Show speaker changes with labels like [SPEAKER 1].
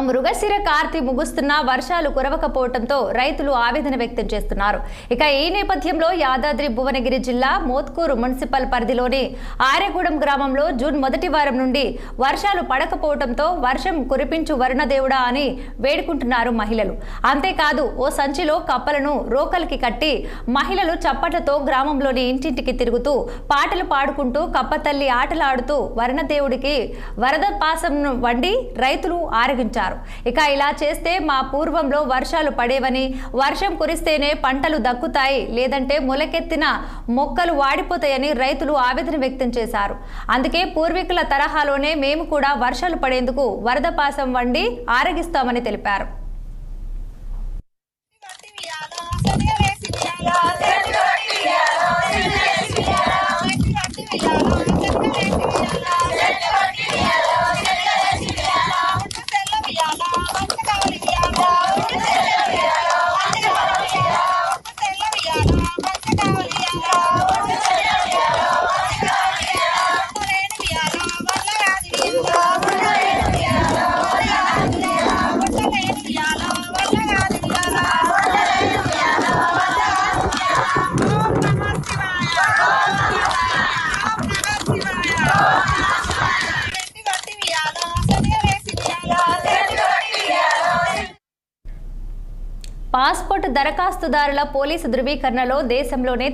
[SPEAKER 1] మృగశిర కార్తీ ముగుస్తున్న వర్షాలు కురవకపోవడంతో రైతులు ఆవేదన వ్యక్తం చేస్తున్నారు. ఇక ఈ నేపథ్యంలో యాదాద్రి భువనగిరి జిల్లా మోత్కూరు మున్సిపల్ పరిధిలోని ఆర్యగూడెం గ్రామంలో జూన్ మొదటి వారం నుండి వర్షాలు పడకపోవడంతో వర్షం కురిపించు వరుణదేవుడా అని వేడుకుంటున్నారు మహిళలు. అంతేకాదు ఓ సంచిలో కప్పలను రోకలికి కట్టి మహిళలు చప్పట్లతో గ్రామంలోని ఇంటింటికి తిరుగుతూ పాటలు పాడుకుంటూ కప్పతల్లి ఆటలాడుతూ వరుణదేవుడికి వరద పాసం వండి రైతులు ఆరగించారు. ఇక ఇలా చేస్తే మా పూర్వంలో వర్షాలు పడేవని, వర్షం కురిస్తేనే పంటలు దక్కుతాయి, లేదంటే మొలకెత్తిన మొక్కలు వాడిపోతాయని రైతులు ఆవేదన వ్యక్తం చేశారు. అందుకే పూర్వీకుల తరహాలోనే మేము కూడా వర్షాలు పడేందుకు వరద పాసం వండి ఆరగిస్తామని తెలిపారు. పాస్పోర్ట్ దరఖాస్తుదారుల పోలీసు ధృవీకరణలో దేశంలోనే